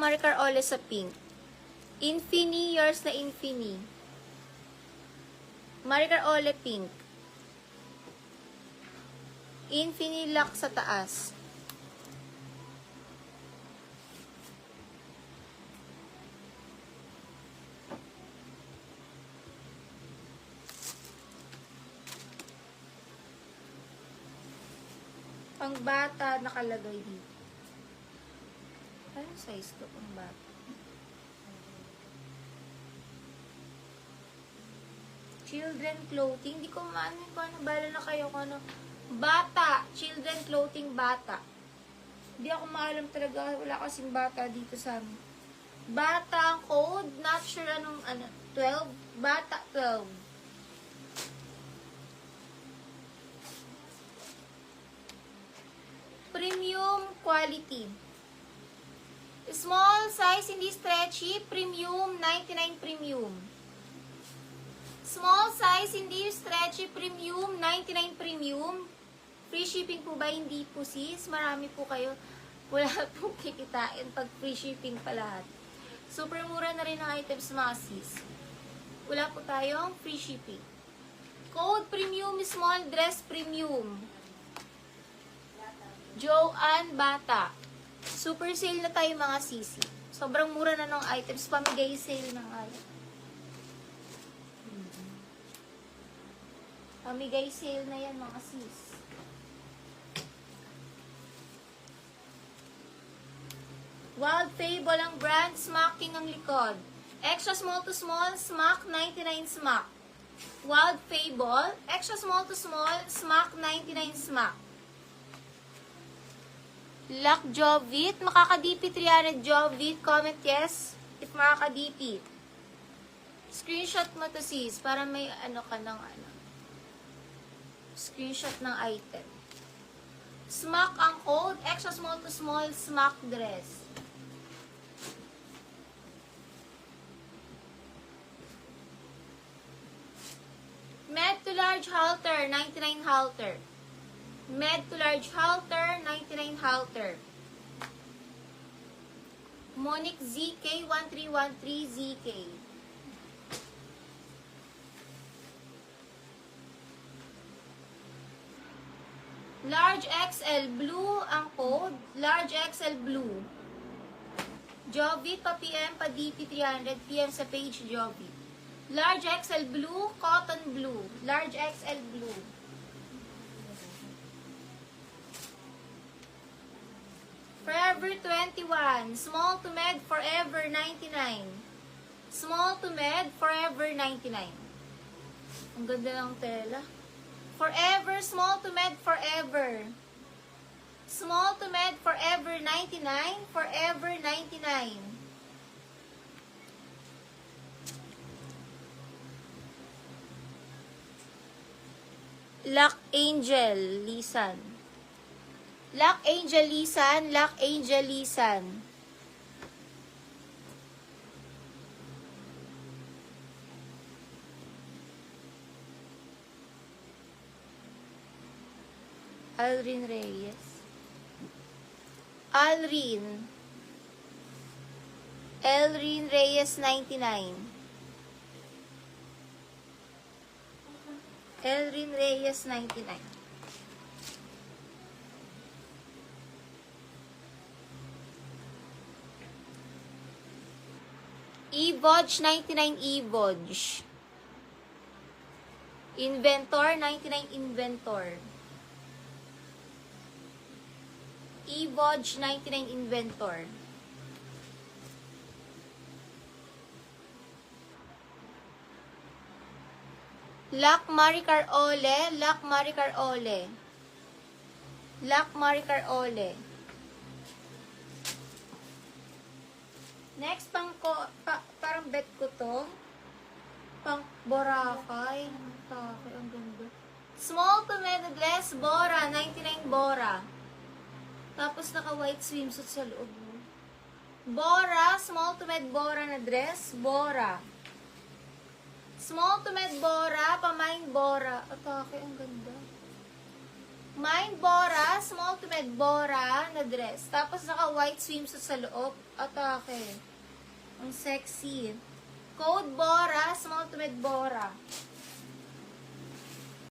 Maricar Ole sa pink. Infini, yours na Infini. Maricar Ole pink. Infini Lock sa taas. Pang bata nakalagay dito. Anong size to pang bata? Children clothing. Hindi ko maano ko ano. Bala na kayo kung ano. Bata. Children clothing bata. Hindi ako maalam talaga. Wala kasing bata dito sa amin. Bata ang code. Not sure anong ano. 12. Bata 12. Premium quality. Small size, hindi stretchy. Premium, 99 premium. Small size, hindi stretchy. Premium, 99 premium. Free shipping po ba? Hindi po sis. Marami po kayo. Wala po kikitain pag free shipping pa lahat. Super mura na rin ang items mga sis. Wala po tayong free shipping. Code premium, small dress premium. Joanne Bata. Super sale na tayo mga sisi. Sobrang mura na ng items. Pamigay sale na nga. Pamigay sale na yan mga sis. Wild Fable ang brand. Smacking ang likod. Extra small to small. Smack 99 smack. Wild Fable. Extra small to small. Smack 99 smack. Lock Jovit. Makaka-DP 300 Jovit. Comment yes if makaka-DP. Screenshot mo to sis para may ano ka ng ano. Screenshot ng item. Smack ang code. Extra small to small. Smack dress. Med to large halter. 99 halter. Med to large halter, 99 halter. Monique ZK, 1313 ZK. Large XL blue ang code. Large XL blue. Jovit pa PM pa DP 300 PM sa page Jovit. Large XL blue, cotton blue. Large XL blue. Forever 21. Small to med, forever 99. Small to med, forever 99. Ang ganda ng tela. Forever, small to med, forever. Small to med, forever 99. Forever 99. Lock Angel, Lisan. Lock Angel Lisan, Lock Angel Lisan. Alrin Reyes. Alrin. Elrin Reyes 99. Elrin Reyes 99. Evodge 99 Evodge. Inventor 99 Inventor. Evodge 99 Inventor. Lock Maricar Ole, Lock Maricar Ole. Lock Maricar Ole. Next, parang bet ko to. Pang Boracay. Takay, ang ganda. Small to medium dress, Bora, 99 Bora. Tapos naka-white swimsuit sa loob. Bora, small to med Bora na dress, Bora. Small to med Bora, pamain Bora. Atake, ang ganda. Mine Bora, small to med Bora na dress. Tapos naka white swimsuit sa loob. Atake. Ang sexy. Code Bora, small to med Bora.